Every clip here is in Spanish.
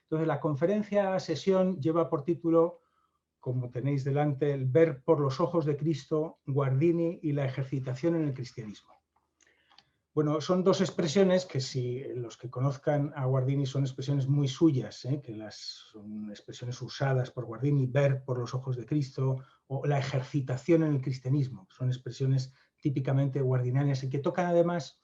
Entonces, la conferencia sesión lleva por título, como tenéis delante, el ver por los ojos de Cristo, Guardini y la ejercitación en el cristianismo. Bueno, son dos expresiones que, si los que conozcan a Guardini, son expresiones muy suyas, que son expresiones usadas por Guardini, ver por los ojos de Cristo o la ejercitación en el cristianismo. Son expresiones típicamente guardinianas y que tocan además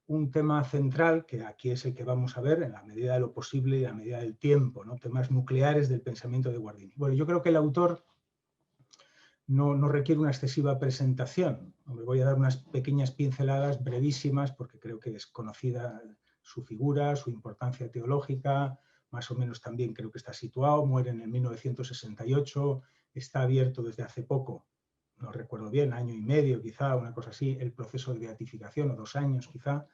un tema central, que aquí es el que vamos a ver en la medida de lo posible y a medida del tiempo, ¿no? Temas nucleares del pensamiento de Guardini. Bueno, yo creo que el autor no requiere una excesiva presentación. Me voy a dar unas pequeñas pinceladas brevísimas porque creo que es conocida su figura, su importancia teológica, más o menos también creo que está situado, muere en el 1968, está abierto desde hace poco, no recuerdo bien, año y medio quizá, una cosa así, el proceso de beatificación, o 2 años quizá.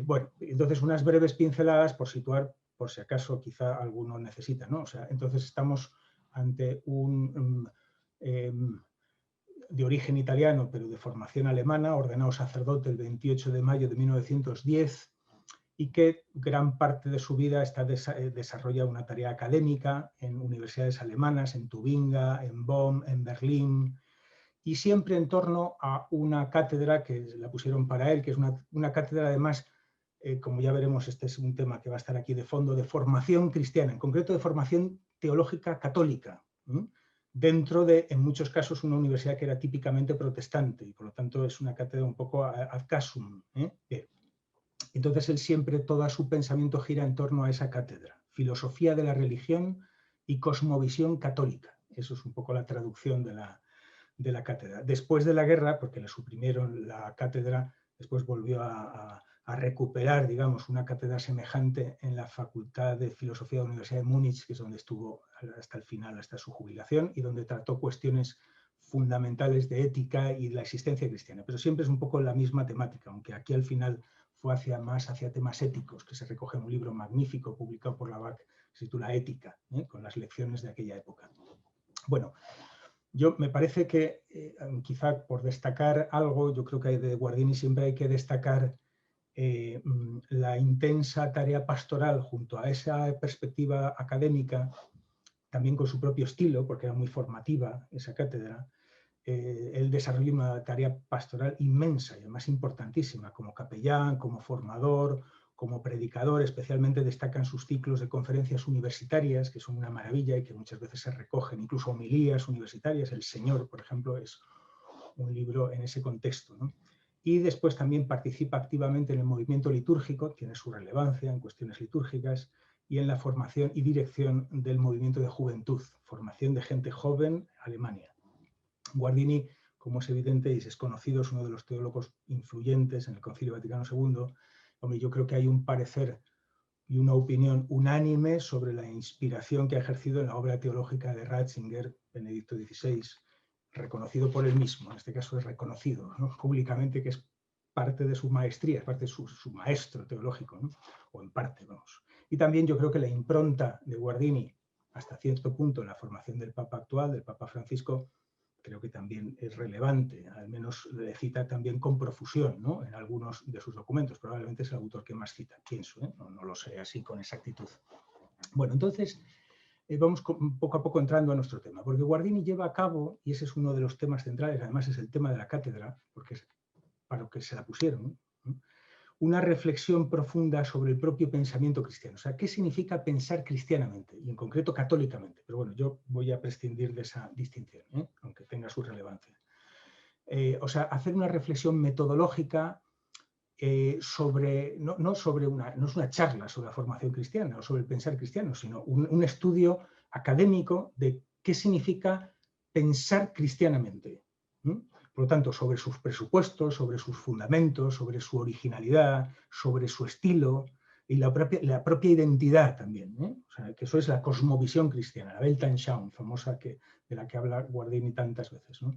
Bueno, entonces unas breves pinceladas por situar, por si acaso quizá alguno necesita, ¿no? O sea, entonces estamos ante un de origen italiano, pero de formación alemana, ordenado sacerdote el 28 de mayo de 1910, y que gran parte de su vida desarrolla una tarea académica en universidades alemanas, en Tubinga, en Bonn, en Berlín, y siempre en torno a una cátedra que la pusieron para él, que es una cátedra además, como ya veremos, este es un tema que va a estar aquí de fondo, de formación cristiana, en concreto de formación teológica católica, dentro de, en muchos casos, una universidad que era típicamente protestante, y por lo tanto es una cátedra un poco ad casum. Entonces él siempre, todo su pensamiento gira en torno a esa cátedra, filosofía de la religión y cosmovisión católica. Eso es un poco la traducción de la cátedra. Después de la guerra, porque le suprimieron la cátedra, después volvió a recuperar, digamos, una cátedra semejante en la Facultad de Filosofía de la Universidad de Múnich, que es donde estuvo hasta el final, hasta su jubilación, y donde trató cuestiones fundamentales de ética y de la existencia cristiana. Pero siempre es un poco la misma temática, aunque aquí al final fue más hacia temas éticos, que se recoge en un libro magnífico publicado por la BAC, que se titula Ética, con las lecciones de aquella época. Bueno, me parece que quizá por destacar algo, yo creo que de Guardini siempre hay que destacar la intensa tarea pastoral junto a esa perspectiva académica, también con su propio estilo, porque era muy formativa esa cátedra. Él desarrolló una tarea pastoral inmensa y además importantísima, como capellán, como formador, como predicador. Especialmente destacan sus ciclos de conferencias universitarias, que son una maravilla y que muchas veces se recogen, incluso homilías universitarias. El Señor, por ejemplo, es un libro en ese contexto, ¿no? Y después también participa activamente en el movimiento litúrgico, tiene su relevancia en cuestiones litúrgicas, y en la formación y dirección del movimiento de juventud, formación de gente joven en Alemania. Guardini, como es evidente y es conocido, es uno de los teólogos influyentes en el Concilio Vaticano II. Hombre, yo creo que hay un parecer y una opinión unánime sobre la inspiración que ha ejercido en la obra teológica de Ratzinger, Benedicto XVI, reconocido por él mismo. En este caso es reconocido, ¿no?, públicamente, que es parte de su maestría, es parte de su maestro teológico, ¿no?, o en parte, vamos. Y también yo creo que la impronta de Guardini, hasta cierto punto, en la formación del Papa actual, del Papa Francisco, creo que también es relevante, al menos le cita también con profusión, ¿no?, en algunos de sus documentos. Probablemente es el autor que más cita, pienso, no lo sé así con exactitud. Bueno, entonces vamos poco a poco entrando a nuestro tema, porque Guardini lleva a cabo, y ese es uno de los temas centrales, además es el tema de la cátedra, porque es para lo que se la pusieron, ¿no?, una reflexión profunda sobre el propio pensamiento cristiano. O sea, ¿qué significa pensar cristianamente? Y en concreto católicamente. Pero bueno, yo voy a prescindir de esa distinción, aunque tenga su relevancia. O sea, hacer una reflexión metodológica sobre, no es una charla sobre la formación cristiana o sobre el pensar cristiano, sino un estudio académico de qué significa pensar cristianamente. Por lo tanto, sobre sus presupuestos, sobre sus fundamentos, sobre su originalidad, sobre su estilo y la propia identidad también. O sea, que eso es la cosmovisión cristiana, la Weltanschauung famosa de la que habla Guardini tantas veces, ¿no?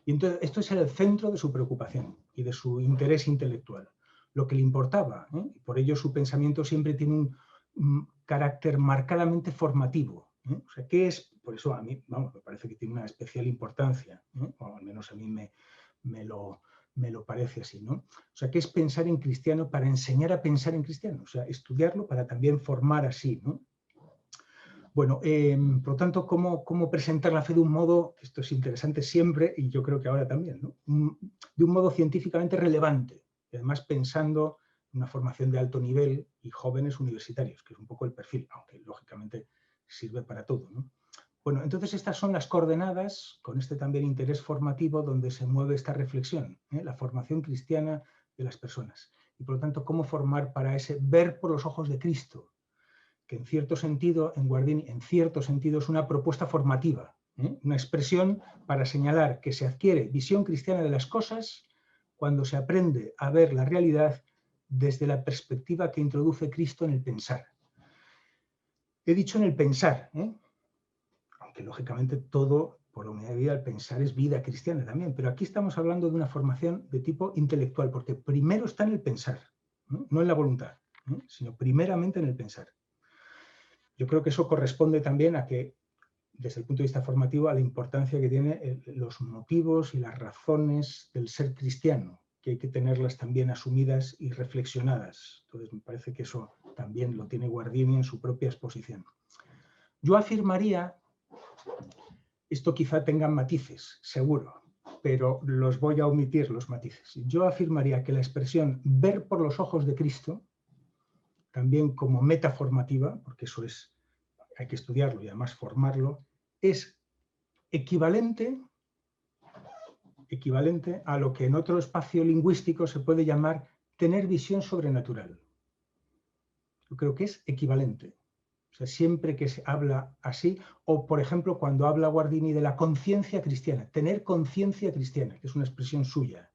Y entonces esto es el centro de su preocupación y de su interés intelectual, lo que le importaba, y por ello su pensamiento siempre tiene un carácter marcadamente formativo. O sea, ¿qué es? Por eso a mí, vamos, me parece que tiene una especial importancia, o al menos a mí me lo parece así, ¿no? O sea, ¿qué es pensar en cristiano para enseñar a pensar en cristiano? O sea, estudiarlo para también formar así, ¿no?, Bueno, por lo tanto, ¿cómo presentar la fe de un modo, esto es interesante siempre, y yo creo que ahora también, ¿no? De un modo científicamente relevante, y además pensando en una formación de alto nivel y jóvenes universitarios, que es un poco el perfil, aunque lógicamente sirve para todo, ¿no? Bueno, entonces estas son las coordenadas, con este también interés formativo, donde se mueve esta reflexión, la formación cristiana de las personas. Y por lo tanto, cómo formar para ese ver por los ojos de Cristo, que en cierto sentido, en Guardini, en cierto sentido es una propuesta formativa, una expresión para señalar que se adquiere visión cristiana de las cosas cuando se aprende a ver la realidad desde la perspectiva que introduce Cristo en el pensar. He dicho en el pensar, aunque lógicamente todo, por la unidad de vida, el pensar es vida cristiana también, pero aquí estamos hablando de una formación de tipo intelectual, porque primero está en el pensar, no en la voluntad, sino primeramente en el pensar. Yo creo que eso corresponde también a que, desde el punto de vista formativo, a la importancia que tiene los motivos y las razones del ser cristiano, que hay que tenerlas también asumidas y reflexionadas. Entonces, me parece que eso también lo tiene Guardini en su propia exposición. Yo afirmaría, esto quizá tenga matices, seguro, pero los voy a omitir los matices. Yo afirmaría que la expresión ver por los ojos de Cristo, también como metaformativa, porque eso es, hay que estudiarlo y además formarlo, es equivalente a lo que en otro espacio lingüístico se puede llamar tener visión sobrenatural. Yo creo que es equivalente. O sea, siempre que se habla así, o por ejemplo cuando habla Guardini de la conciencia cristiana, tener conciencia cristiana, que es una expresión suya.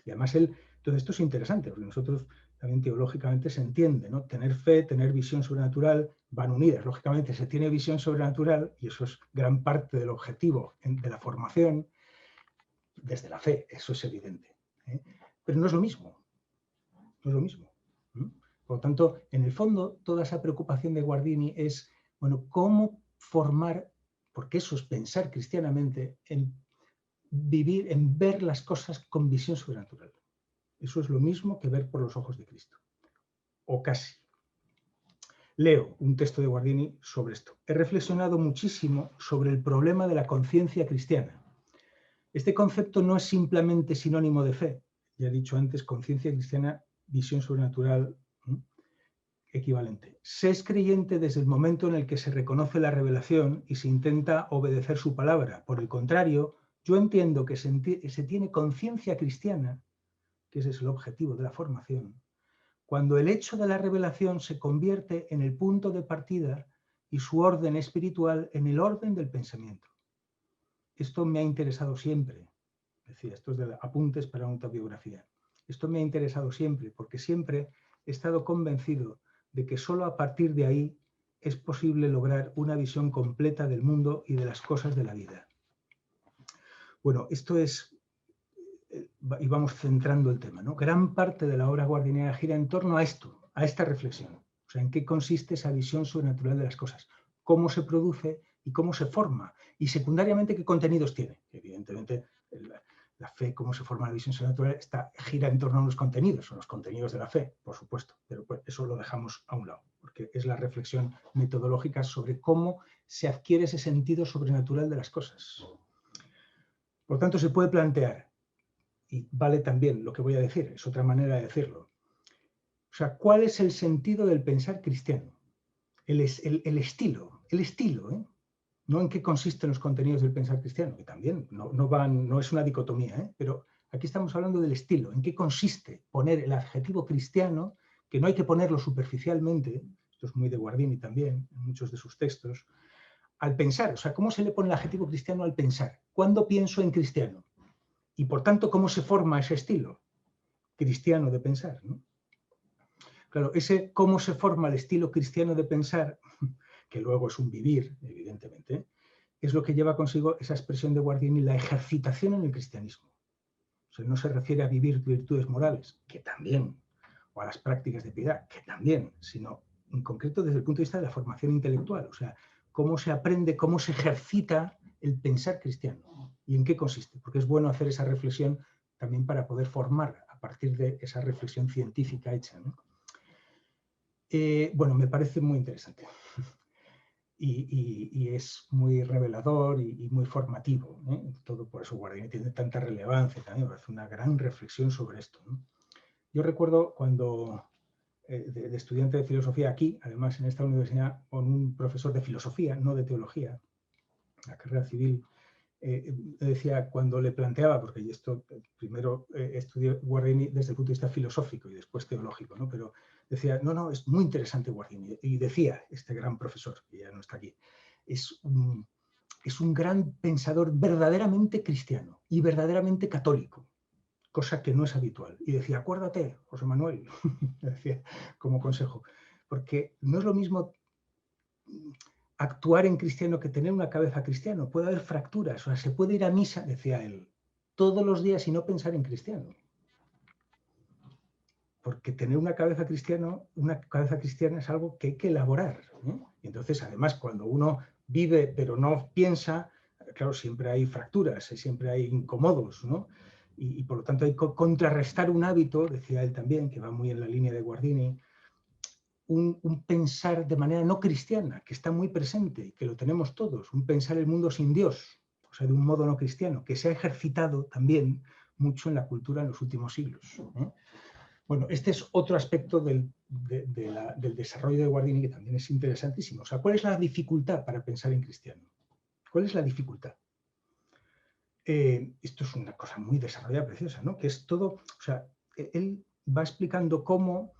Y además entonces esto es interesante, porque nosotros también teológicamente se entiende, ¿no? Tener fe, tener visión sobrenatural van unidas. Lógicamente se tiene visión sobrenatural, y eso es gran parte del objetivo de la formación, desde la fe, eso es evidente. Pero no es lo mismo, no es lo mismo. Por lo tanto, en el fondo, toda esa preocupación de Guardini es, bueno, cómo formar, porque eso es pensar cristianamente, en vivir, en ver las cosas con visión sobrenatural. Eso es lo mismo que ver por los ojos de Cristo, o casi. Leo un texto de Guardini sobre esto. He reflexionado muchísimo sobre el problema de la conciencia cristiana. Este concepto no es simplemente sinónimo de fe. Ya he dicho antes, conciencia cristiana, visión sobrenatural, equivalente. Se es creyente desde el momento en el que se reconoce la revelación y se intenta obedecer su palabra. Por el contrario, yo entiendo que se tiene conciencia cristiana, que ese es el objetivo de la formación, cuando el hecho de la revelación se convierte en el punto de partida y su orden espiritual en el orden del pensamiento. Esto me ha interesado siempre. Decía, esto es de apuntes para una autobiografía. Esto me ha interesado siempre, porque siempre he estado convencido de que solo a partir de ahí es posible lograr una visión completa del mundo y de las cosas de la vida. Bueno, esto es, y vamos centrando el tema, ¿no? Gran parte de la obra guardiniana gira en torno a esto, a esta reflexión. O sea, en qué consiste esa visión sobrenatural de las cosas, cómo se produce y cómo se forma, y secundariamente qué contenidos tiene. Evidentemente, la fe, cómo se forma la visión sobrenatural, gira en torno a los contenidos, son los contenidos de la fe, por supuesto, pero pues eso lo dejamos a un lado, porque es la reflexión metodológica sobre cómo se adquiere ese sentido sobrenatural de las cosas. Por tanto, se puede plantear, y vale también lo que voy a decir, es otra manera de decirlo, o sea, ¿cuál es el sentido del pensar cristiano? El estilo, no en qué consisten los contenidos del pensar cristiano, que también no es una dicotomía, pero aquí estamos hablando del estilo, en qué consiste poner el adjetivo cristiano, que no hay que ponerlo superficialmente, esto es muy de Guardini también, en muchos de sus textos, al pensar, o sea, ¿cómo se le pone el adjetivo cristiano al pensar? ¿Cuándo pienso en cristiano? Y por tanto, ¿cómo se forma ese estilo cristiano de pensar, ¿no? Claro, ese cómo se forma el estilo cristiano de pensar, que luego es un vivir, evidentemente, es lo que lleva consigo esa expresión de Guardini, la ejercitación en el cristianismo. O sea, no se refiere a vivir virtudes morales, que también, o a las prácticas de piedad, que también, sino en concreto desde el punto de vista de la formación intelectual, o sea, cómo se aprende, cómo se ejercita el pensar cristiano y en qué consiste, porque es bueno hacer esa reflexión también para poder formar a partir de esa reflexión científica hecha, ¿no? Bueno, me parece muy interesante. y es muy revelador y muy formativo, ¿eh? Todo por eso Guardini tiene tanta relevancia también, hace una gran reflexión sobre esto, ¿no? Yo recuerdo cuando de estudiante de filosofía aquí, además en esta universidad, con un profesor de filosofía, no de teología, la carrera civil, decía, cuando le planteaba, porque esto primero estudié Guardini desde el punto de vista filosófico y después teológico, ¿no? Pero decía, no, es muy interesante Guardini. Y decía este gran profesor, que ya no está aquí, es un gran pensador verdaderamente cristiano y verdaderamente católico, cosa que no es habitual. Y decía, acuérdate, José Manuel, decía como consejo, porque no es lo mismo actuar en cristiano que tener una cabeza cristiano. Puede haber fracturas, o sea, se puede ir a misa, decía él, todos los días y no pensar en cristiano. Porque tener una cabeza cristiana es algo que hay que elaborar, ¿eh? Y entonces, además, cuando uno vive pero no piensa, claro, siempre hay fracturas, siempre hay incomodos, ¿no? Y por lo tanto hay que contrarrestar un hábito, decía él también, que va muy en la línea de Guardini, un pensar de manera no cristiana, que está muy presente y que lo tenemos todos, un pensar el mundo sin Dios, o sea, de un modo no cristiano, que se ha ejercitado también mucho en la cultura en los últimos siglos, ¿eh? Bueno, este es otro aspecto del desarrollo de Guardini que también es interesantísimo. O sea, ¿cuál es la dificultad para pensar en cristiano? ¿Cuál es la dificultad? Esto es una cosa muy desarrollada, preciosa, ¿no? Que es todo, o sea, él va explicando cómo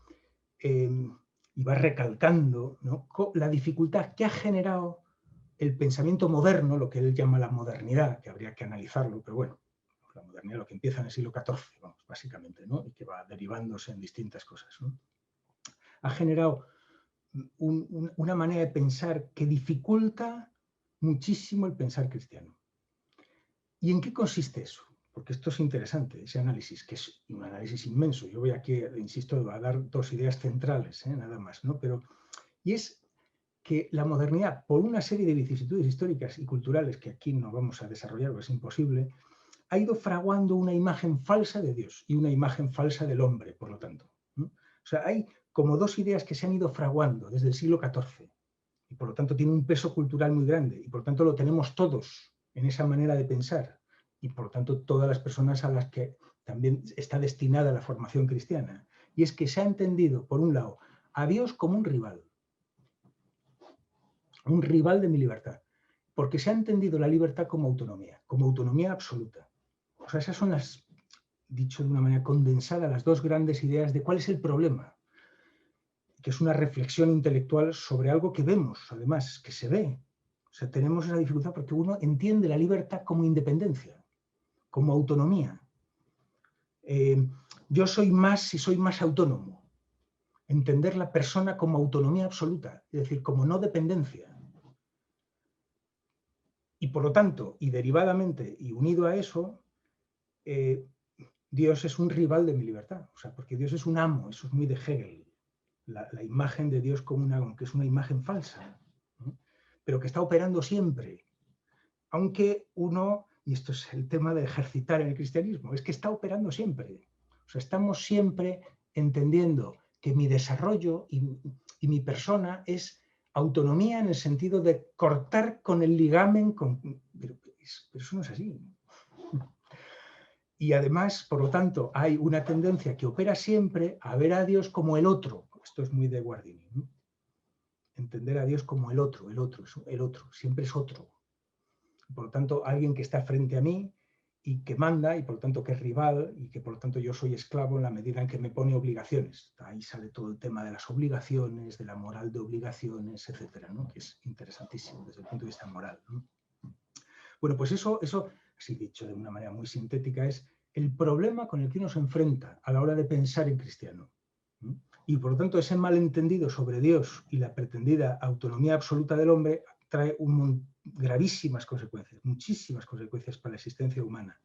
y va recalcando, ¿no?, la dificultad que ha generado el pensamiento moderno, lo que él llama la modernidad, que habría que analizarlo, pero bueno, la modernidad lo que empieza en el siglo XIV, vamos, básicamente, ¿no?, y que va derivándose en distintas cosas, ¿no? Ha generado una manera de pensar que dificulta muchísimo el pensar cristiano. ¿Y en qué consiste eso? Porque esto es interesante, ese análisis, que es un análisis inmenso. Yo voy aquí, insisto, a dar dos ideas centrales, nada más, ¿no? Y es que la modernidad, por una serie de vicisitudes históricas y culturales que aquí no vamos a desarrollar, porque es imposible, ha ido fraguando una imagen falsa de Dios y una imagen falsa del hombre, por lo tanto, ¿no? O sea, hay como dos ideas que se han ido fraguando desde el siglo XIV y por lo tanto tiene un peso cultural muy grande y por lo tanto lo tenemos todos en esa manera de pensar y por lo tanto todas las personas a las que también está destinada la formación cristiana. Y es que se ha entendido, por un lado, a Dios como un rival de mi libertad, porque se ha entendido la libertad como autonomía absoluta. O sea, esas son las, dicho de una manera condensada, las dos grandes ideas de cuál es el problema, que es una reflexión intelectual sobre algo que vemos, además, que se ve. O sea, tenemos esa dificultad porque uno entiende la libertad como independencia, como autonomía. Yo soy más si soy más autónomo. Entender la persona como autonomía absoluta, es decir, como no dependencia. Y por lo tanto, y derivadamente, y unido a eso, Dios es un rival de mi libertad. O sea, porque Dios es un amo, eso es muy de Hegel. La imagen de Dios como un amo, que es una imagen falsa, ¿no?, pero que está operando siempre. Aunque uno, y esto es el tema de ejercitar en el cristianismo, es que está operando siempre. O sea, estamos siempre entendiendo que mi desarrollo y mi persona es autonomía en el sentido de cortar con el ligamen, pero eso no es así. Y además, por lo tanto, hay una tendencia que opera siempre a ver a Dios como el otro. Esto es muy de Guardini, ¿no? Entender a Dios como el otro, siempre es otro. Por lo tanto, alguien que está frente a mí y que manda, y por lo tanto que es rival, y que por lo tanto yo soy esclavo en la medida en que me pone obligaciones. Ahí sale todo el tema de las obligaciones, de la moral de obligaciones, etcétera, ¿no?, que es interesantísimo desde el punto de vista moral, ¿no? Bueno, pues eso, así dicho de una manera muy sintética, es el problema con el que uno se enfrenta a la hora de pensar en cristiano. Y por lo tanto, ese malentendido sobre Dios y la pretendida autonomía absoluta del hombre trae gravísimas consecuencias, muchísimas consecuencias para la existencia humana,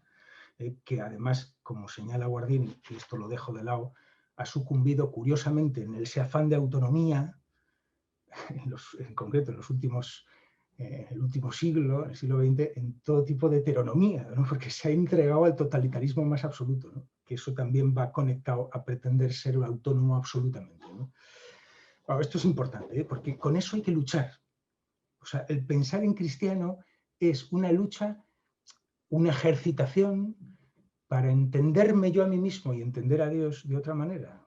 que además, como señala Guardini, y esto lo dejo de lado, ha sucumbido curiosamente en ese afán de autonomía, en concreto en los últimos el último siglo, el siglo XX, en todo tipo de heteronomía, ¿no?, porque se ha entregado al totalitarismo más absoluto, ¿no?, que eso también va conectado a pretender ser autónomo absolutamente, ¿no? Bueno, esto es importante, porque con eso hay que luchar, O sea, el pensar en cristiano es una lucha, una ejercitación para entenderme yo a mí mismo y entender a Dios de otra manera.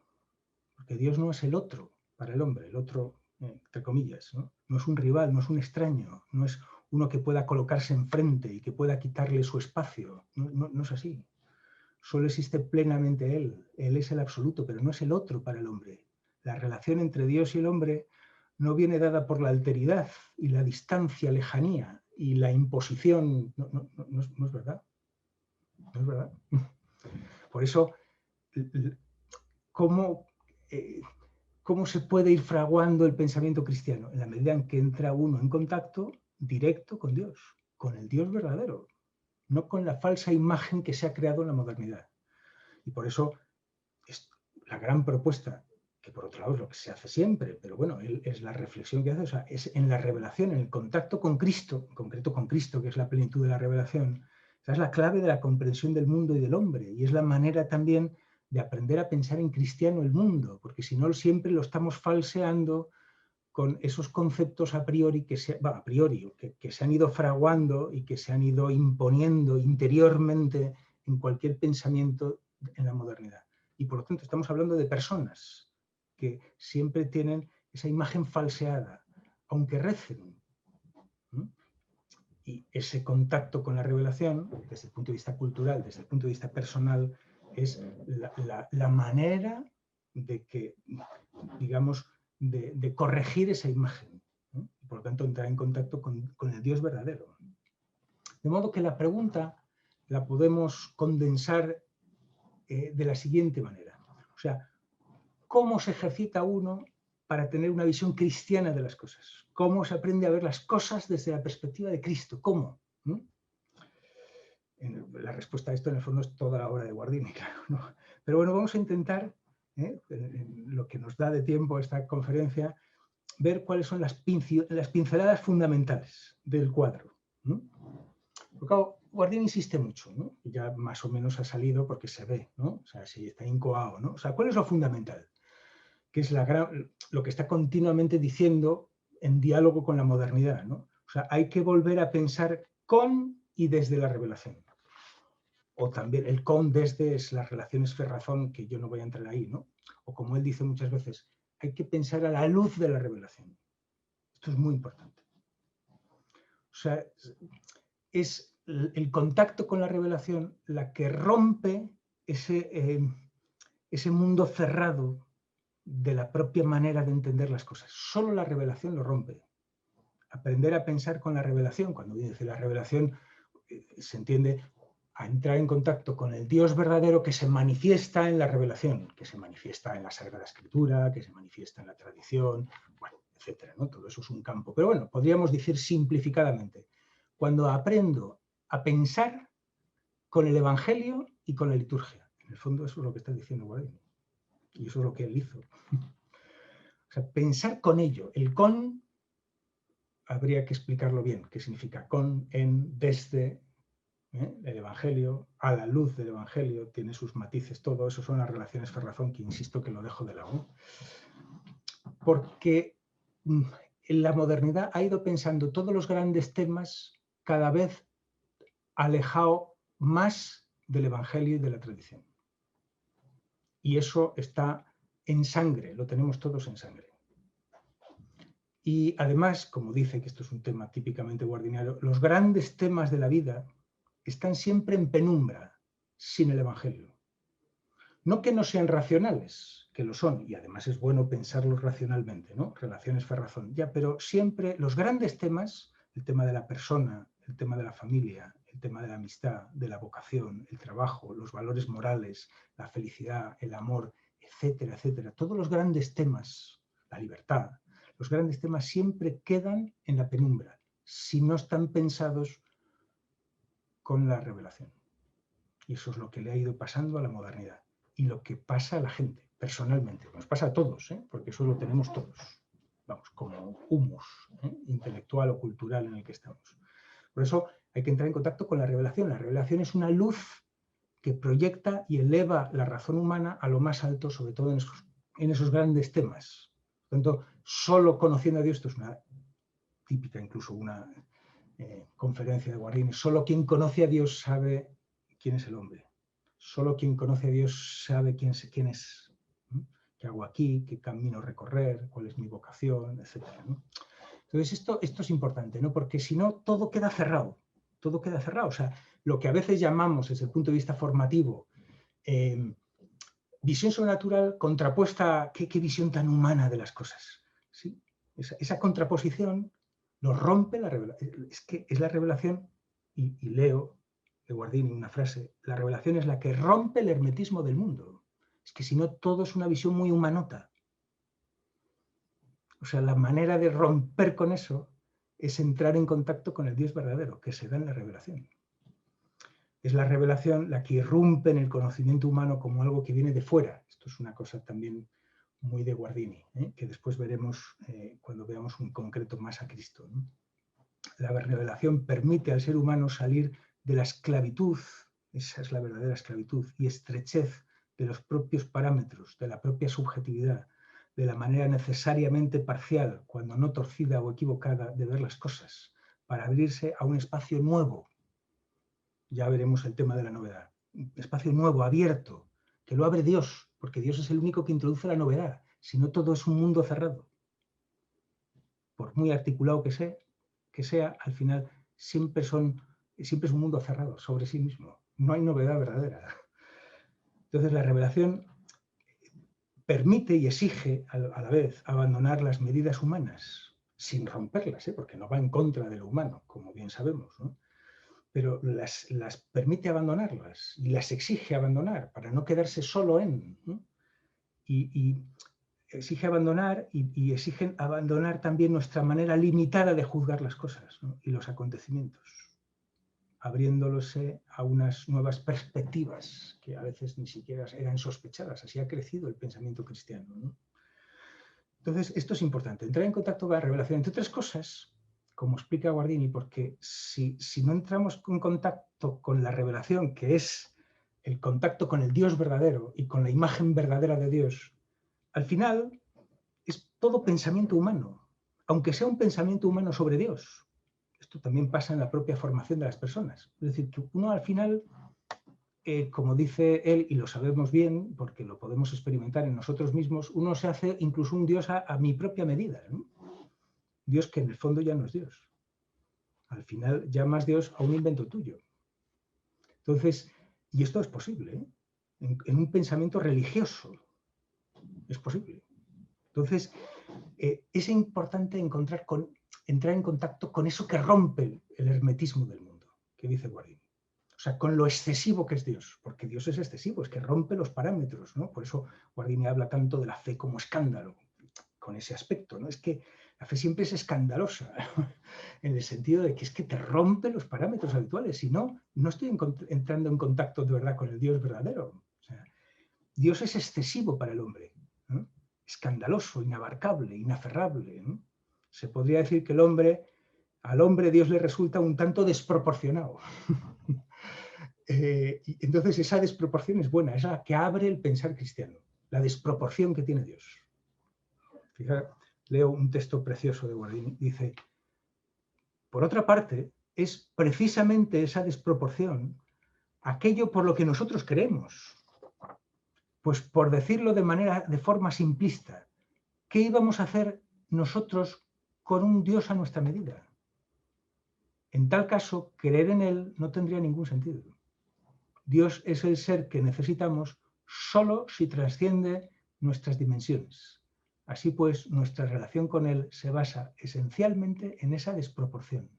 Porque Dios no es el otro para el hombre, el otro, entre comillas, ¿no? No es un rival, no es un extraño, no es uno que pueda colocarse enfrente y que pueda quitarle su espacio. No es así. Solo existe plenamente Él. Él es el absoluto, pero no es el otro para el hombre. La relación entre Dios y el hombre no viene dada por la alteridad y la distancia, lejanía y la imposición. No es verdad. No es verdad. Por eso, ¿cómo se puede ir fraguando el pensamiento cristiano? En la medida en que entra uno en contacto directo con Dios, con el Dios verdadero, no con la falsa imagen que se ha creado en la modernidad. Y por eso es la gran propuesta, que por otro lado es lo que se hace siempre, pero bueno, es la reflexión que hace, o sea, es en la revelación, en el contacto con Cristo, en concreto con Cristo, que es la plenitud de la revelación. Esa es la clave de la comprensión del mundo y del hombre, y es la manera también de aprender a pensar en cristiano el mundo, porque si no siempre lo estamos falseando con esos conceptos a priori que se han ido fraguando y que se han ido imponiendo interiormente en cualquier pensamiento en la modernidad. Y por lo tanto estamos hablando de personas que siempre tienen esa imagen falseada, aunque recen. Y ese contacto con la revelación, desde el punto de vista cultural, desde el punto de vista personal, es la manera de que, digamos, de corregir esa imagen, ¿no? Y por lo tanto, entrar en contacto con el Dios verdadero. De modo que la pregunta la podemos condensar de la siguiente manera. O sea, ¿cómo se ejercita uno para tener una visión cristiana de las cosas? ¿Cómo se aprende a ver las cosas desde la perspectiva de Cristo? ¿Cómo? ¿No? La respuesta a esto, en el fondo, es toda la obra de Guardini, claro, ¿no? Pero bueno, vamos a intentar, en lo que nos da de tiempo esta conferencia, ver cuáles son las pinceladas fundamentales del cuadro, ¿no? Porque, claro, Guardini insiste mucho, ¿no? Y ya más o menos ha salido porque se ve, ¿no? O sea, si está incoado, ¿no? O sea, ¿cuál es lo fundamental? Que es lo que está continuamente diciendo en diálogo con la modernidad, ¿no? O sea, hay que volver a pensar con y desde la revelación. O también el con desde es las relaciones fe-razón, que yo no voy a entrar ahí, ¿no? O como él dice muchas veces, hay que pensar a la luz de la revelación. Esto es muy importante. O sea, es el contacto con la revelación la que rompe ese mundo cerrado de la propia manera de entender las cosas. Solo la revelación lo rompe. Aprender a pensar con la revelación, cuando dice la revelación, se entiende a entrar en contacto con el Dios verdadero que se manifiesta en la revelación, que se manifiesta en la Sagrada Escritura, que se manifiesta en la tradición, bueno, etcétera, ¿no? Todo eso es un campo. Pero bueno, podríamos decir simplificadamente, cuando aprendo a pensar con el Evangelio y con la liturgia. En el fondo eso es lo que está diciendo Guardini. Y eso es lo que él hizo. O sea, pensar con ello. El con habría que explicarlo bien. ¿Qué significa con, en, desde? El Evangelio, a la luz del Evangelio, tiene sus matices, todo eso son las relaciones fe-razón, que insisto que lo dejo de lado. Porque en la modernidad ha ido pensando todos los grandes temas cada vez alejado más del Evangelio y de la tradición. Y eso está en sangre, lo tenemos todos en sangre. Y además, como dice que esto es un tema típicamente guardiniano, los grandes temas de la vida están siempre en penumbra, sin el Evangelio. No que no sean racionales, que lo son, y además es bueno pensarlos racionalmente, ¿no? Relaciones fe-razón, ya, pero siempre los grandes temas, el tema de la persona, el tema de la familia, el tema de la amistad, de la vocación, el trabajo, los valores morales, la felicidad, el amor, etcétera, etcétera, todos los grandes temas, la libertad, los grandes temas siempre quedan en la penumbra, si no están pensados con la revelación. Y eso es lo que le ha ido pasando a la modernidad y lo que pasa a la gente, personalmente. Nos pasa a todos, porque eso lo tenemos todos. Vamos, como humus intelectual o cultural en el que estamos. Por eso hay que entrar en contacto con la revelación. La revelación es una luz que proyecta y eleva la razón humana a lo más alto, sobre todo en esos grandes temas. Por lo tanto, solo conociendo a Dios, esto es una típica, incluso una conferencia de Guardini, solo quien conoce a Dios sabe quién es el hombre. Solo quien conoce a Dios sabe quién es, ¿no? ¿Qué hago aquí? ¿Qué camino recorrer? ¿Cuál es mi vocación? Etcétera, ¿no? Entonces, esto es importante, ¿no? Porque si no, todo queda cerrado. Todo queda cerrado. O sea, lo que a veces llamamos, desde el punto de vista formativo, visión sobrenatural contrapuesta a qué visión tan humana de las cosas. ¿Sí? Esa contraposición nos rompe la revelación. Es que es la revelación, y leo de Guardini una frase, la revelación es la que rompe el hermetismo del mundo. Es que si no, todo es una visión muy humanota. O sea, la manera de romper con eso es entrar en contacto con el Dios verdadero, que se da en la revelación. Es la revelación la que irrumpe en el conocimiento humano como algo que viene de fuera. Esto es una cosa también muy de Guardini, que después veremos cuando veamos en concreto más a Cristo, ¿no? La revelación permite al ser humano salir de la esclavitud, esa es la verdadera esclavitud, y estrechez de los propios parámetros, de la propia subjetividad, de la manera necesariamente parcial, cuando no torcida o equivocada, de ver las cosas, para abrirse a un espacio nuevo. Ya veremos el tema de la novedad. Un espacio nuevo, abierto, que lo abre Dios, porque Dios es el único que introduce la novedad, si no todo es un mundo cerrado. Por muy articulado que sea, al final siempre es un mundo cerrado sobre sí mismo. No hay novedad verdadera. Entonces la revelación permite y exige a la vez abandonar las medidas humanas, sin romperlas, porque no va en contra de lo humano, como bien sabemos, ¿no? Pero las permite abandonarlas y las exige abandonar para no quedarse solo en, ¿no? Y exige abandonar y exigen abandonar también nuestra manera limitada de juzgar las cosas, ¿no? Y los acontecimientos, abriéndolose a unas nuevas perspectivas que a veces ni siquiera eran sospechadas. Así ha crecido el pensamiento cristiano, ¿no? Entonces, esto es importante, entrar en contacto con la revelación, entre otras cosas, como explica Guardini, porque si no entramos en contacto con la revelación, que es el contacto con el Dios verdadero y con la imagen verdadera de Dios, al final es todo pensamiento humano, aunque sea un pensamiento humano sobre Dios. Esto también pasa en la propia formación de las personas. Es decir, que uno al final, como dice él, y lo sabemos bien, porque lo podemos experimentar en nosotros mismos, uno se hace incluso un Dios a mi propia medida, ¿no? Dios que en el fondo ya no es Dios. Al final llamas Dios a un invento tuyo. Entonces, y esto es posible, ¿eh? En un pensamiento religioso. Es posible. Entonces, es importante entrar en contacto con eso que rompe el hermetismo del mundo, que dice Guardini. O sea, con lo excesivo que es Dios, porque Dios es excesivo, es que rompe los parámetros, ¿no? Por eso Guardini habla tanto de la fe como escándalo, con ese aspecto, ¿no? Es que la fe siempre es escandalosa, en el sentido de que es que te rompe los parámetros habituales, si no, no estoy entrando en contacto de verdad con el Dios verdadero. O sea, Dios es excesivo para el hombre, ¿no? Escandaloso, inabarcable, inaferrable, ¿no? Se podría decir que al hombre Dios le resulta un tanto desproporcionado. Entonces esa desproporción es buena, es la que abre el pensar cristiano, la desproporción que tiene Dios. Fíjate, leo un texto precioso de Guardini, dice: por otra parte, es precisamente esa desproporción aquello por lo que nosotros creemos. Pues por decirlo de forma simplista, ¿qué íbamos a hacer nosotros con un Dios a nuestra medida? En tal caso, creer en Él no tendría ningún sentido. Dios es el ser que necesitamos solo si trasciende nuestras dimensiones. Así pues, nuestra relación con Él se basa esencialmente en esa desproporción.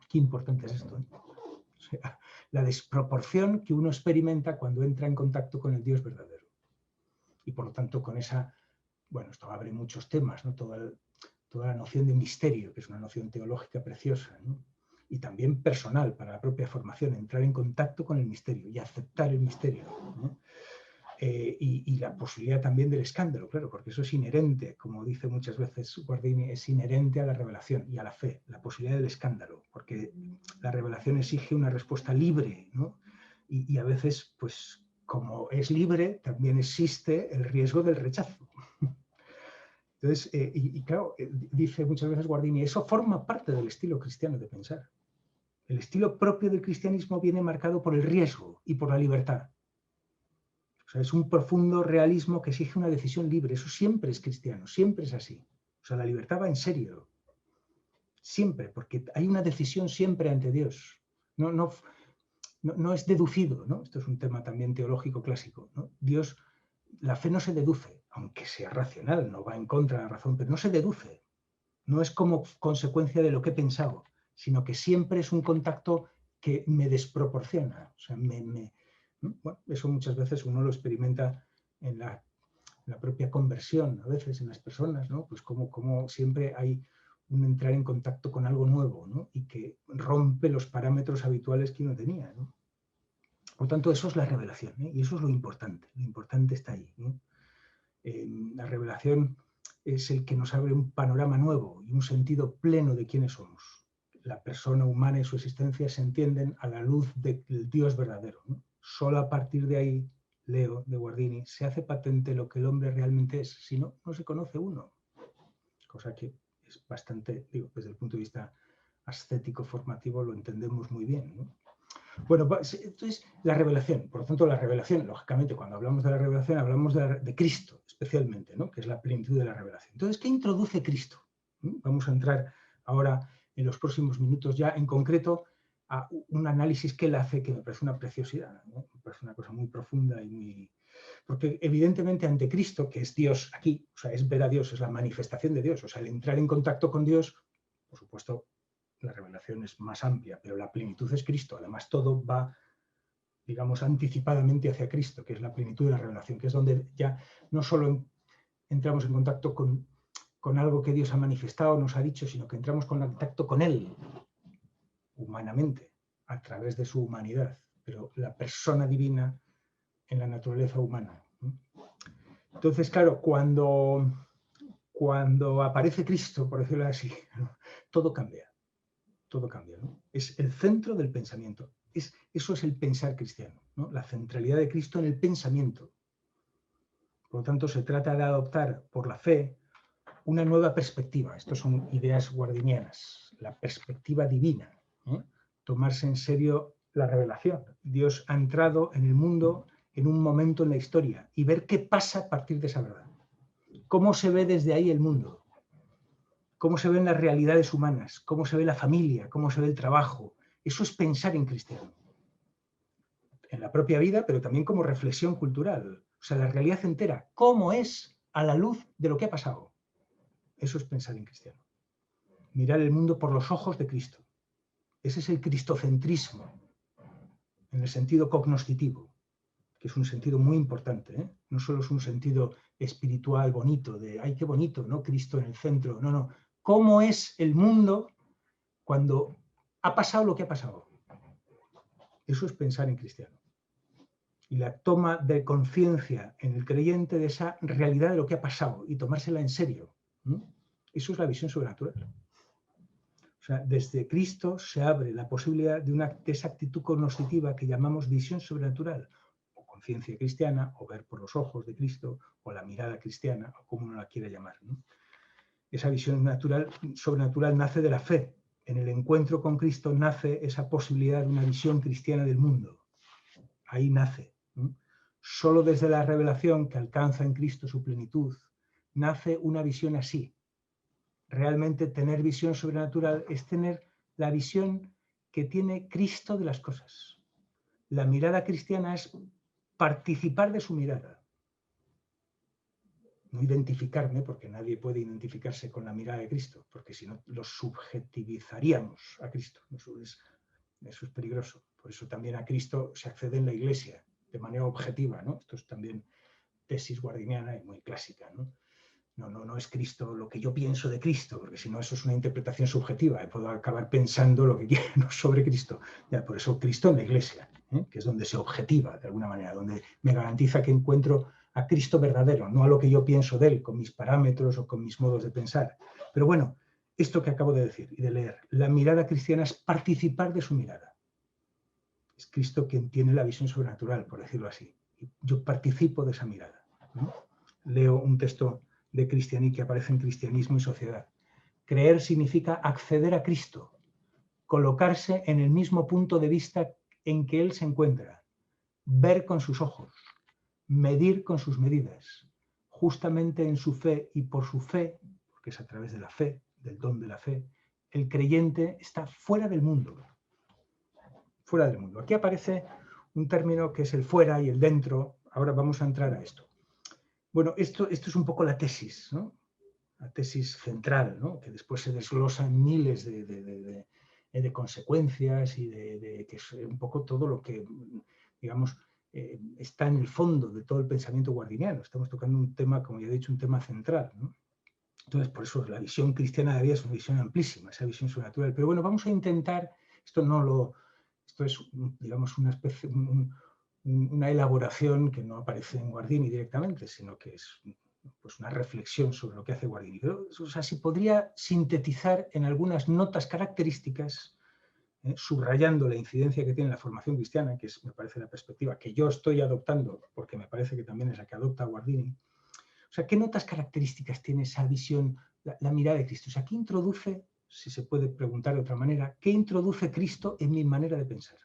Qué importante es esto, ¿eh? O sea, la desproporción que uno experimenta cuando entra en contacto con el Dios verdadero. Y por lo tanto, con esa, bueno, esto abre muchos temas, ¿no? Toda la noción de misterio, que es una noción teológica preciosa, ¿no? Y también personal para la propia formación, entrar en contacto con el misterio y aceptar el misterio, ¿no? Y la posibilidad también del escándalo, claro, porque eso es inherente, como dice muchas veces Guardini, es inherente a la revelación y a la fe, la posibilidad del escándalo, porque la revelación exige una respuesta libre, ¿no? Y a veces, pues, como es libre, también existe el riesgo del rechazo. Entonces, claro, dice muchas veces Guardini, eso forma parte del estilo cristiano de pensar. El estilo propio del cristianismo viene marcado por el riesgo y por la libertad. O sea, es un profundo realismo que exige una decisión libre. Eso siempre es cristiano, siempre es así. O sea, la libertad va en serio. Siempre, porque hay una decisión siempre ante Dios. No es deducido, ¿no? Esto es un tema también teológico clásico, ¿no? Dios, la fe no se deduce, aunque sea racional, no va en contra de la razón, pero no se deduce. No es como consecuencia de lo que he pensado, sino que siempre es un contacto que me desproporciona. O sea, bueno, eso muchas veces uno lo experimenta en la propia conversión, a veces en las personas, ¿no? Pues como siempre hay un entrar en contacto con algo nuevo, ¿no? Y que rompe los parámetros habituales que uno tenía, ¿no? Por tanto, eso es la revelación, ¿eh? Y eso es lo importante está ahí, ¿no? La revelación es el que nos abre un panorama nuevo y un sentido pleno de quiénes somos. La persona humana y su existencia se entienden a la luz del Dios verdadero, ¿no? Solo a partir de ahí, leo de Guardini, se hace patente lo que el hombre realmente es, si no, no se conoce uno. Cosa que es bastante, digo, desde el punto de vista ascético formativo lo entendemos muy bien, ¿no? Bueno, entonces la revelación, por lo tanto la revelación, lógicamente cuando hablamos de la revelación hablamos de Cristo especialmente, ¿no? Que es la plenitud de la revelación. Entonces, ¿qué introduce Cristo? Vamos a entrar ahora en los próximos minutos ya en concreto a un análisis que él hace que me parece una preciosidad, ¿no? Me parece una cosa muy profunda y muy... Porque evidentemente ante Cristo, que es Dios aquí, o sea, es ver a Dios, es la manifestación de Dios, o sea, el entrar en contacto con Dios, por supuesto, la revelación es más amplia, pero la plenitud es Cristo. Además, todo va, digamos, anticipadamente hacia Cristo, que es la plenitud de la revelación, que es donde ya no solo entramos en contacto con algo que Dios ha manifestado, nos ha dicho, sino que entramos en contacto con Él, humanamente, a través de su humanidad, pero la persona divina en la naturaleza humana. Entonces, claro, cuando aparece Cristo, por decirlo así, todo cambia. Todo cambia, ¿no? Es el centro del pensamiento. Eso es el pensar cristiano, ¿no? La centralidad de Cristo en el pensamiento. Por lo tanto, se trata de adoptar por la fe una nueva perspectiva. Estas son ideas guardinianas, la perspectiva divina, ¿eh? Tomarse en serio la revelación. Dios ha entrado en el mundo en un momento en la historia y ver qué pasa a partir de esa verdad. Cómo se ve desde ahí el mundo. Cómo se ven las realidades humanas, cómo se ve la familia, cómo se ve el trabajo. Eso es pensar en cristiano. En la propia vida, pero también como reflexión cultural. O sea, la realidad entera. ¿Cómo es a la luz de lo que ha pasado? Eso es pensar en cristiano. Mirar el mundo por los ojos de Cristo. Ese es el cristocentrismo, en el sentido cognoscitivo, que es un sentido muy importante, ¿eh? No solo es un sentido espiritual bonito, de, ay, qué bonito, ¿no? Cristo en el centro. No, no. ¿Cómo es el mundo cuando ha pasado lo que ha pasado? Eso es pensar en cristiano. Y la toma de conciencia en el creyente de esa realidad de lo que ha pasado y tomársela en serio. Eso es la visión sobrenatural. O sea, desde Cristo se abre la posibilidad de esa actitud cognoscitiva que llamamos visión sobrenatural, o conciencia cristiana, o ver por los ojos de Cristo, o la mirada cristiana, o como uno la quiera llamar, ¿no? Esa visión sobrenatural nace de la fe. En el encuentro con Cristo nace esa posibilidad de una visión cristiana del mundo. Ahí nace. Solo desde la revelación que alcanza en Cristo su plenitud, nace una visión así. Realmente tener visión sobrenatural es tener la visión que tiene Cristo de las cosas. La mirada cristiana es participar de su mirada. No identificarme, porque nadie puede identificarse con la mirada de Cristo, porque si no lo subjetivizaríamos a Cristo. Eso es peligroso. Por eso también a Cristo se accede en la Iglesia de manera objetiva, ¿no? Esto es también tesis guardiniana y muy clásica, ¿no? No es Cristo lo que yo pienso de Cristo, porque si no eso es una interpretación subjetiva, puedo acabar pensando lo que quiero sobre Cristo. Ya, por eso Cristo en la Iglesia, que es donde se objetiva de alguna manera, donde me garantiza que encuentro a Cristo verdadero, no a lo que yo pienso de él, con mis parámetros o con mis modos de pensar. Pero bueno, esto que acabo de decir y de leer, la mirada cristiana es participar de su mirada. Es Cristo quien tiene la visión sobrenatural, por decirlo así. Yo participo de esa mirada, ¿no? Leo un texto que aparece en Cristianismo y Sociedad. Creer significa acceder a Cristo, colocarse en el mismo punto de vista en que Él se encuentra, ver con sus ojos, medir con sus medidas, justamente en su fe y por su fe, porque es a través de la fe, del don de la fe, el creyente está fuera del mundo. Fuera del mundo. Aquí aparece un término que es el fuera y el dentro. Ahora vamos a entrar a esto. Bueno, esto es un poco la tesis, ¿no? La tesis central, ¿no? Que después se desglosa en miles de consecuencias y que es un poco todo lo que, digamos, está en el fondo de todo el pensamiento guardiniano. Estamos tocando un tema, como ya he dicho, un tema central, ¿no? Entonces, por eso la visión cristiana de la vida es una visión amplísima, esa visión sobrenatural. Pero bueno, vamos a intentar, esto es, digamos, una especie, una elaboración que no aparece en Guardini directamente, sino que es pues, una reflexión sobre lo que hace Guardini. Pero, o sea, si podría sintetizar en algunas notas características, subrayando la incidencia que tiene la formación cristiana, que es, me parece, la perspectiva que yo estoy adoptando, porque me parece que también es la que adopta Guardini. O sea, ¿qué notas características tiene esa visión, la mirada de Cristo? O sea, ¿qué introduce, si se puede preguntar de otra manera, qué introduce Cristo en mi manera de pensar?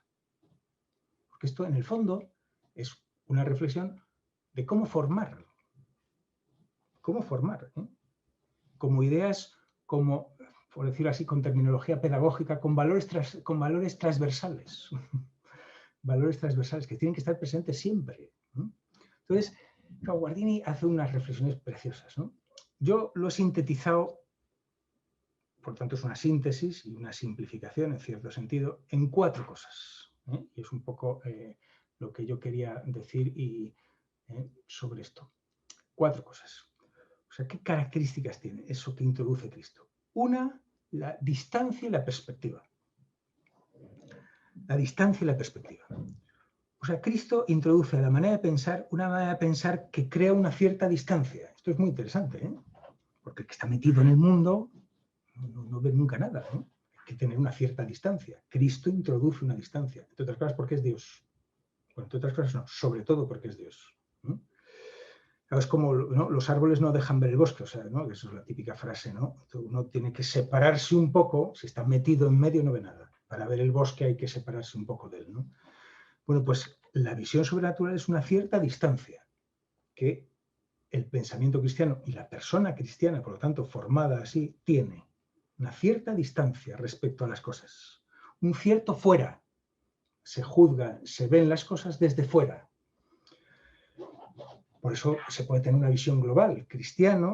Porque esto, en el fondo, es una reflexión de cómo formar. ¿Cómo formar? Como ideas, como, por decirlo así, con terminología pedagógica, con valores transversales. Valores transversales que tienen que estar presentes siempre. Entonces, Guardini hace unas reflexiones preciosas, ¿no? Yo lo he sintetizado, por tanto es una síntesis y una simplificación en cierto sentido, en 4 cosas. Y es un poco lo que yo quería decir sobre esto. 4 cosas. O sea, ¿qué características tiene eso que introduce Cristo? Una, la distancia y la perspectiva. La distancia y la perspectiva. O sea, Cristo introduce a la manera de pensar una manera de pensar que crea una cierta distancia. Esto es muy interesante, porque el que está metido en el mundo no ve nunca nada, ¿no? Hay que tener una cierta distancia. Cristo introduce una distancia, entre otras cosas porque es Dios. Bueno, entre otras cosas no, sobre todo porque es Dios. Es como, ¿no? Los árboles no dejan ver el bosque, o sea, ¿no? Eso es la típica frase, ¿no? Uno tiene que separarse un poco, si está metido en medio no ve nada. Para ver el bosque hay que separarse un poco de él, ¿no? Bueno, pues la visión sobrenatural es una cierta distancia que el pensamiento cristiano y la persona cristiana, por lo tanto, formada así, tiene una cierta distancia respecto a las cosas. Un cierto fuera. Se juzga, se ven las cosas desde fuera. Por eso se puede tener una visión global.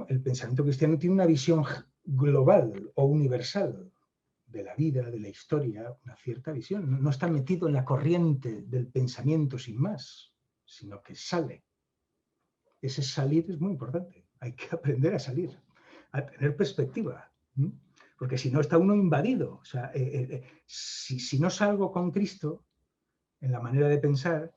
El pensamiento cristiano tiene una visión global o universal de la vida, de la historia, una cierta visión. No está metido en la corriente del pensamiento sin más, sino que sale. Ese salir es muy importante. Hay que aprender a salir, a tener perspectiva. Porque si no está uno invadido. O sea, si no salgo con Cristo en la manera de pensar,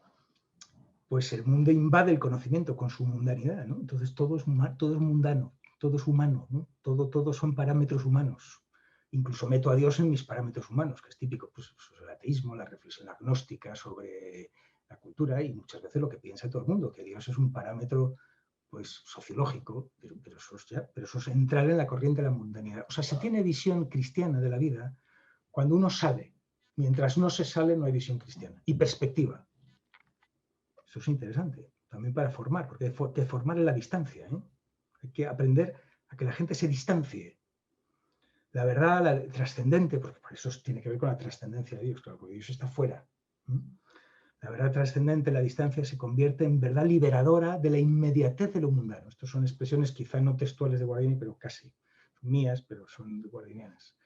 pues el mundo invade el conocimiento con su mundanidad, ¿no? Entonces todo es mundano, todo es humano, ¿no? Todo son parámetros humanos. Incluso meto a Dios en mis parámetros humanos, que es típico, pues el ateísmo, la reflexión agnóstica sobre la cultura y muchas veces lo que piensa todo el mundo, que Dios es un parámetro pues sociológico, pero eso es entrar en la corriente de la mundanidad. O sea, se tiene visión cristiana de la vida cuando uno sale. Mientras no se sale no hay visión cristiana. Y perspectiva. Eso es interesante, también para formar, porque hay que formar en la distancia. Hay que aprender a que la gente se distancie. La verdad, la trascendente, porque por eso tiene que ver con la trascendencia de Dios, claro, porque Dios está fuera. La verdad trascendente, la distancia, se convierte en verdad liberadora de la inmediatez de lo mundano. Estas son expresiones quizá no textuales de Guardini, pero casi. Son mías, pero son guardinianas.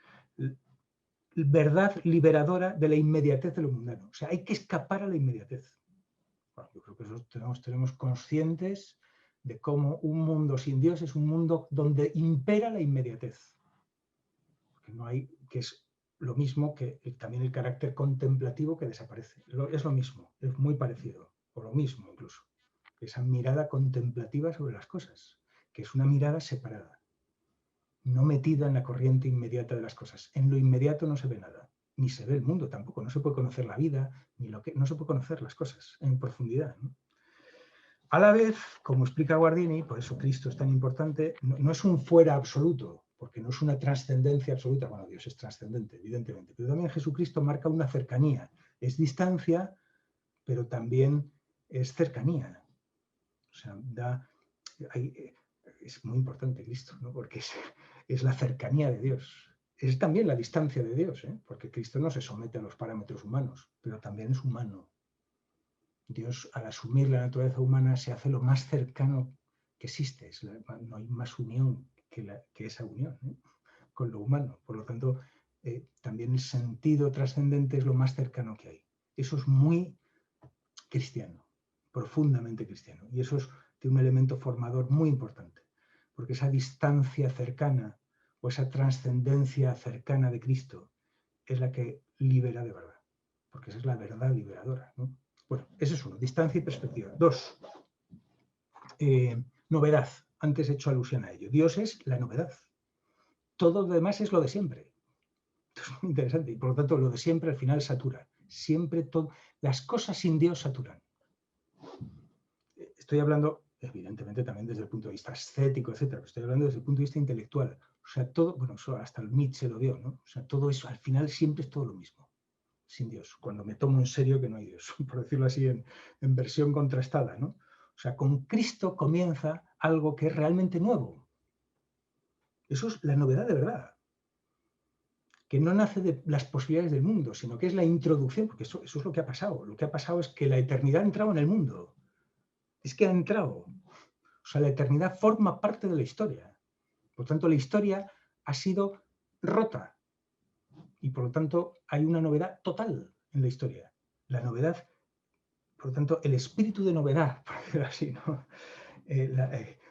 Verdad liberadora de la inmediatez de lo mundano. O sea, hay que escapar a la inmediatez. Bueno, yo creo que eso tenemos conscientes de cómo un mundo sin Dios es un mundo donde impera la inmediatez. Porque no hay, que es lo mismo que también el carácter contemplativo que desaparece. Es lo mismo, es muy parecido, o lo mismo incluso. Esa mirada contemplativa sobre las cosas, que es una mirada separada, no metida en la corriente inmediata de las cosas. En lo inmediato no se ve nada, ni se ve el mundo tampoco, no se puede conocer la vida, no se puede conocer las cosas en profundidad, ¿no? A la vez, como explica Guardini, por eso Cristo es tan importante, no es un fuera absoluto, porque no es una trascendencia absoluta. Bueno, Dios es trascendente, evidentemente, pero también Jesucristo marca una cercanía. Es distancia, pero también es cercanía. O sea, es muy importante Cristo, ¿no? Porque es la cercanía de Dios. Es también la distancia de Dios, ¿eh? Porque Cristo no se somete a los parámetros humanos, pero también es humano. Dios, al asumir la naturaleza humana, se hace lo más cercano que existe. No hay más unión que esa unión, ¿eh? Con lo humano. Por lo tanto, también el sentido trascendente es lo más cercano que hay. Eso es muy cristiano, profundamente cristiano. Y eso tiene un elemento formador muy importante, porque esa distancia cercana o esa trascendencia cercana de Cristo es la que libera de verdad, porque esa es la verdad liberadora, ¿no? Bueno, ese es uno, distancia y perspectiva. Dos, novedad. Antes he hecho alusión a ello. Dios es la novedad. Todo lo demás es lo de siempre. Esto es muy interesante. Y por lo tanto, lo de siempre al final satura. Siempre todo. Las cosas sin Dios saturan. Estoy hablando, evidentemente, también desde el punto de vista estético, etcétera, pero estoy hablando desde el punto de vista intelectual. O sea, todo, bueno, eso hasta el Nietzsche lo dio, ¿no? O sea, todo eso al final siempre es todo lo mismo, sin Dios. Cuando me tomo en serio que no hay Dios, por decirlo así en versión contrastada, ¿no? O sea, con Cristo comienza algo que es realmente nuevo. Eso es la novedad de verdad. Que no nace de las posibilidades del mundo, sino que es la introducción, porque eso es lo que ha pasado. Lo que ha pasado es que la eternidad ha entrado en el mundo. Es que ha entrado. O sea, la eternidad forma parte de la historia. Por lo tanto, la historia ha sido rota. Y por lo tanto, hay una novedad total en la historia. La novedad, por lo tanto, el espíritu de novedad, por decirlo así, ¿no?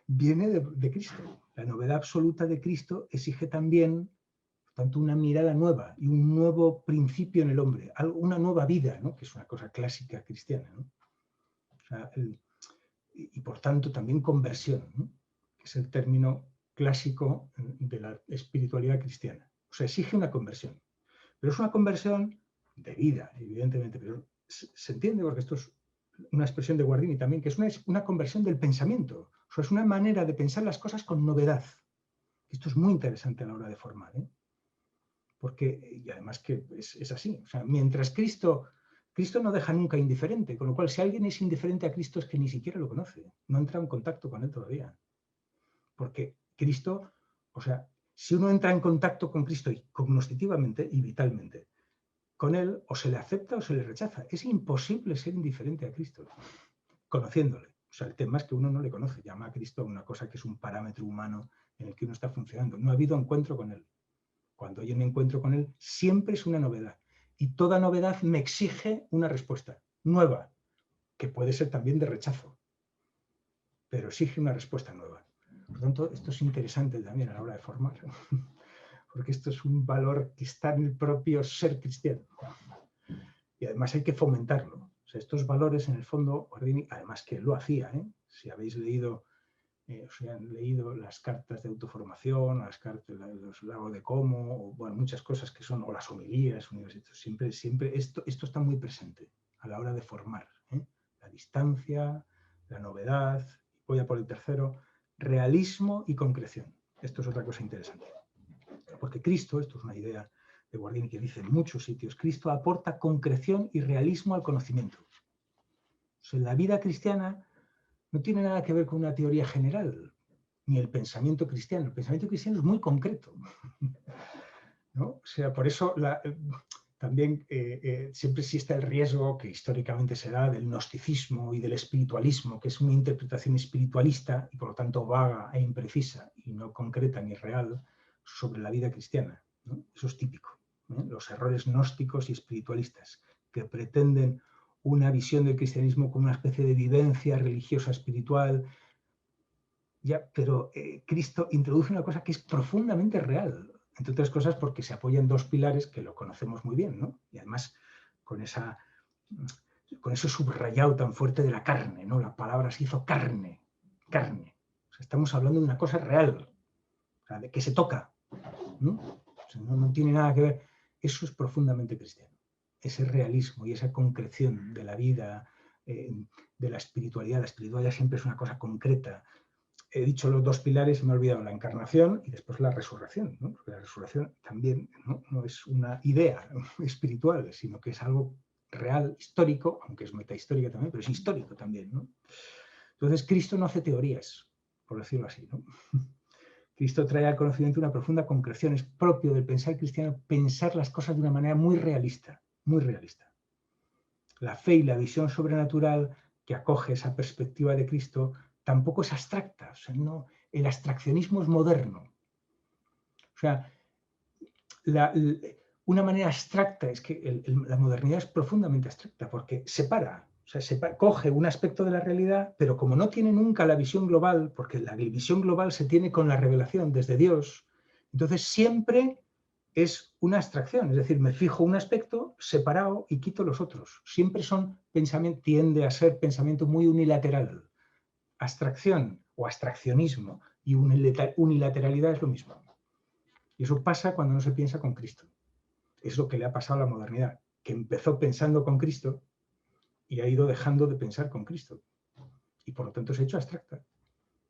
Viene de Cristo. La novedad absoluta de Cristo exige también, por tanto, una mirada nueva y un nuevo principio en el hombre, una nueva vida, ¿no? Que es una cosa clásica cristiana, ¿no? O sea, y por tanto también conversión, ¿no? Que es el término clásico de la espiritualidad cristiana. O sea, exige una conversión. Pero es una conversión de vida, evidentemente, pero se entiende porque esto es una expresión de Guardini también, que es una conversión del pensamiento. O sea, es una manera de pensar las cosas con novedad. Esto es muy interesante a la hora de formar, ¿eh? Porque, y además que es así. O sea, mientras Cristo no deja nunca indiferente, con lo cual si alguien es indiferente a Cristo es que ni siquiera lo conoce, no ha entrado en contacto con él todavía. Porque Cristo, o sea, si uno entra en contacto con Cristo y cognitivamente y vitalmente, con él o se le acepta o se le rechaza. Es imposible ser indiferente a Cristo, conociéndole. O sea, el tema es que uno no le conoce, llama a Cristo a una cosa que es un parámetro humano en el que uno está funcionando. No ha habido encuentro con él. Cuando hay un encuentro con él, siempre es una novedad. Y toda novedad me exige una respuesta nueva, que puede ser también de rechazo, pero exige una respuesta nueva. Por lo tanto, esto es interesante también a la hora de formar, porque esto es un valor que está en el propio ser cristiano. Y además hay que fomentarlo. O sea, estos valores, en el fondo, Guardini, además que lo hacía, ¿eh? Si habéis leído, han leído las cartas de autoformación, las cartas, los Lago de Como, o, bueno, muchas cosas que son, o las homilías, siempre esto está muy presente a la hora de formar, ¿eh? La distancia, la novedad, voy a por el tercero, realismo y concreción. Esto es otra cosa interesante. Porque Cristo, esto es una idea de Guardini que dice en muchos sitios, Cristo aporta concreción y realismo al conocimiento. O sea, la vida cristiana no tiene nada que ver con una teoría general, ni el pensamiento cristiano. El pensamiento cristiano es muy concreto, ¿no? O sea, por eso también siempre existe el riesgo que históricamente se da del gnosticismo y del espiritualismo, que es una interpretación espiritualista y por lo tanto vaga e imprecisa y no concreta ni real sobre la vida cristiana, ¿no? Eso es típico, ¿eh? Los errores gnósticos y espiritualistas que pretenden una visión del cristianismo como una especie de vivencia religiosa espiritual, ya, pero Cristo introduce una cosa que es profundamente real, entre otras cosas porque se apoya en dos pilares que lo conocemos muy bien, ¿no? Y además con ese subrayado tan fuerte de la carne, ¿no? La palabra se hizo carne, carne. O sea, estamos hablando de una cosa real, o sea, de que se toca, ¿no? O sea, no tiene nada que ver. Eso es profundamente cristiano. Ese realismo y esa concreción de la vida, de la espiritualidad. La espiritualidad siempre es una cosa concreta. He dicho los dos pilares y me he olvidado la encarnación y después la resurrección, ¿no? Porque la resurrección también no es una idea espiritual, sino que es algo real, histórico, aunque es metahistórica también, pero es histórico también, ¿no? Entonces, Cristo no hace teorías, por decirlo así, ¿no? Cristo trae al conocimiento una profunda concreción. Es propio del pensar cristiano pensar las cosas de una manera muy realista, muy realista. La fe y la visión sobrenatural que acoge esa perspectiva de Cristo tampoco es abstracta. O sea, no, el abstraccionismo es moderno. O sea, una manera abstracta es que la modernidad es profundamente abstracta porque separa, o sea, coge un aspecto de la realidad, pero como no tiene nunca la visión global, porque la visión global se tiene con la revelación desde Dios, entonces siempre es una abstracción, es decir, me fijo un aspecto separado y quito los otros. Siempre tiende a ser pensamiento muy unilateral. Abstracción o abstraccionismo y unilateralidad es lo mismo. Y eso pasa cuando no se piensa con Cristo. Es lo que le ha pasado a la modernidad, que empezó pensando con Cristo y ha ido dejando de pensar con Cristo. Y por lo tanto se ha hecho abstracta.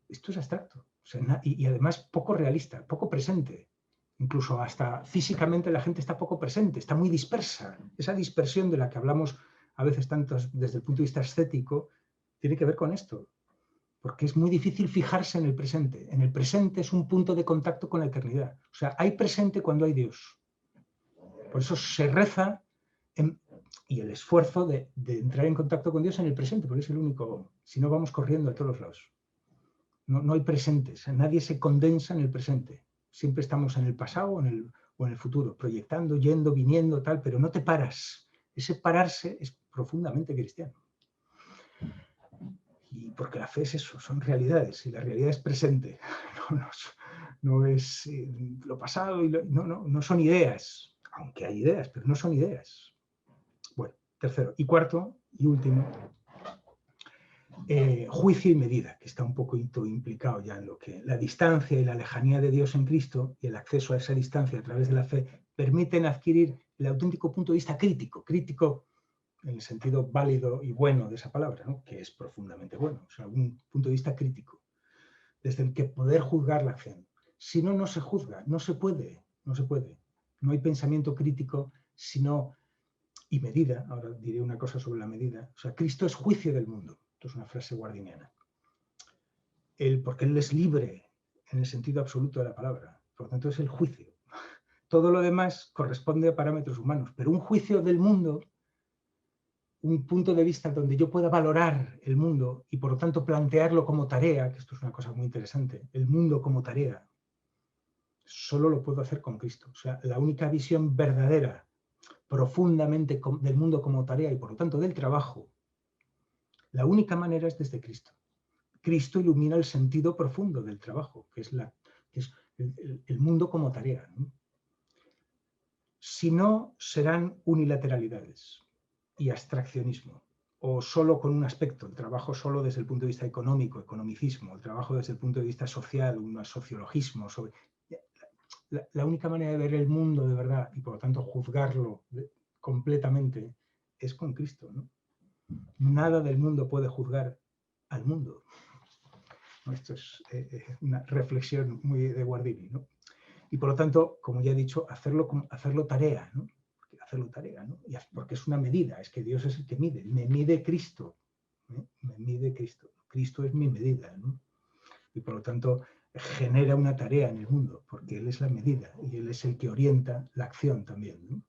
Esto es abstracto. O sea, y además poco realista, poco presente. Incluso hasta físicamente la gente está poco presente, está muy dispersa. Esa dispersión de la que hablamos a veces tanto desde el punto de vista estético tiene que ver con esto. Porque es muy difícil fijarse en el presente. En el presente es un punto de contacto con la eternidad. O sea, hay presente cuando hay Dios. Por eso se reza y el esfuerzo de entrar en contacto con Dios en el presente, porque es el único, si no vamos corriendo a todos lados. No hay presentes, nadie se condensa en el presente. Siempre estamos en el pasado o en el futuro, proyectando, yendo, viniendo, tal, pero no te paras. Ese pararse es profundamente cristiano. Y porque la fe es eso, son realidades, y la realidad es presente. No es lo pasado, no son ideas, aunque hay ideas, pero no son ideas. Bueno, tercero. Y cuarto y último, juicio y medida, que está un poco implicado ya en lo que la distancia y la lejanía de Dios en Cristo y el acceso a esa distancia a través de la fe permiten adquirir el auténtico punto de vista crítico en el sentido válido y bueno de esa palabra, ¿no? Que es profundamente bueno, o sea, un punto de vista crítico, desde el que poder juzgar la acción. Si no, no se juzga, no se puede. No hay pensamiento crítico, sino, y medida, ahora diré una cosa sobre la medida, o sea, Cristo es juicio del mundo. Esto es una frase guardiniana. Porque Él es libre en el sentido absoluto de la palabra. Por lo tanto, es el juicio. Todo lo demás corresponde a parámetros humanos, pero un juicio del mundo, un punto de vista donde yo pueda valorar el mundo y por lo tanto plantearlo como tarea, que esto es una cosa muy interesante, el mundo como tarea, solo lo puedo hacer con Cristo. O sea, la única visión verdadera, profundamente del mundo como tarea y por lo tanto del trabajo, la única manera es desde Cristo. Cristo ilumina el sentido profundo del trabajo, que es el mundo como tarea, ¿no? Si no, serán unilateralidades y abstraccionismo, o solo con un aspecto, el trabajo solo desde el punto de vista económico, economicismo, el trabajo desde el punto de vista social, un sociologismo. La única manera de ver el mundo de verdad y por lo tanto juzgarlo completamente es con Cristo, ¿no? Nada del mundo puede juzgar al mundo. Esto es una reflexión muy de Guardini, ¿no? Y por lo tanto, como ya he dicho, hacerlo tarea, ¿no? Hacerlo tarea, ¿no? Porque es una medida, es que Dios es el que mide, me mide Cristo, me mide Cristo. Cristo es mi medida, ¿no? Y por lo tanto genera una tarea en el mundo, porque Él es la medida y Él es el que orienta la acción también, ¿no?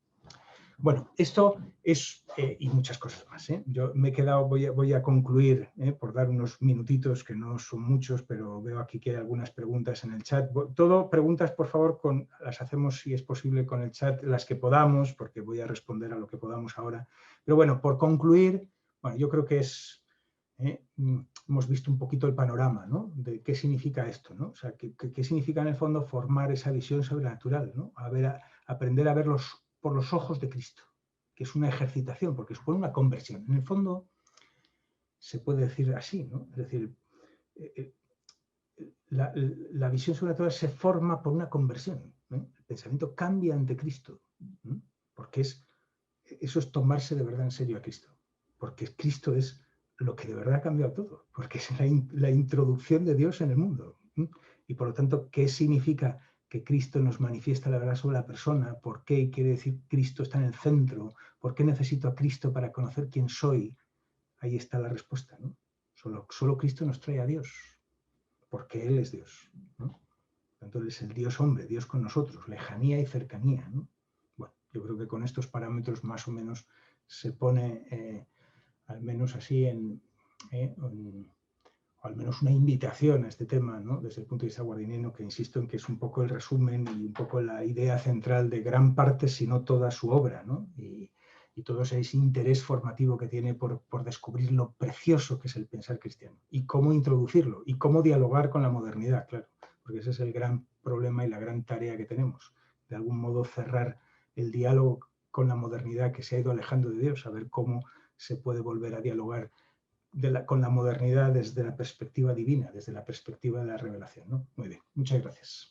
Bueno, esto es, y muchas cosas más, ¿eh? Yo me he quedado, voy a concluir, por dar unos minutitos, que no son muchos, pero veo aquí que hay algunas preguntas en el chat. Todo preguntas, por favor, las hacemos, si es posible, con el chat, las que podamos, porque voy a responder a lo que podamos ahora. Pero bueno, por concluir, bueno, yo creo que hemos visto un poquito el panorama, ¿no? De qué significa esto, ¿no? O sea, qué significa en el fondo formar esa visión sobrenatural, ¿no? Aprender a verlos por los ojos de Cristo, que es una ejercitación, porque supone una conversión. En el fondo, se puede decir así, ¿no? Es decir, la visión sobrenatural se forma por una conversión, ¿no? El pensamiento cambia ante Cristo, ¿no? Porque eso es tomarse de verdad en serio a Cristo, porque Cristo es lo que de verdad ha cambiado todo, porque es la introducción de Dios en el mundo. Y por lo tanto, ¿qué significa que Cristo nos manifiesta la verdad sobre la persona? ¿Por qué quiere decir Cristo está en el centro? ¿Por qué necesito a Cristo para conocer quién soy? Ahí está la respuesta, ¿no? Solo Cristo nos trae a Dios, porque Él es Dios, ¿no? Entonces, el Dios hombre, Dios con nosotros, lejanía y cercanía, ¿no? Bueno, yo creo que con estos parámetros más o menos se pone, al menos así, o al menos una invitación a este tema, ¿no? Desde el punto de vista guardiniano, que insisto en que es un poco el resumen y un poco la idea central de gran parte, si no toda su obra, ¿no? Y todo ese interés formativo que tiene por descubrir lo precioso que es el pensar cristiano y cómo introducirlo y cómo dialogar con la modernidad, claro, porque ese es el gran problema y la gran tarea que tenemos, de algún modo cerrar el diálogo con la modernidad que se ha ido alejando de Dios, a ver cómo se puede volver a dialogar con la modernidad desde la perspectiva divina, desde la perspectiva de la revelación, ¿no? Muy bien, muchas gracias.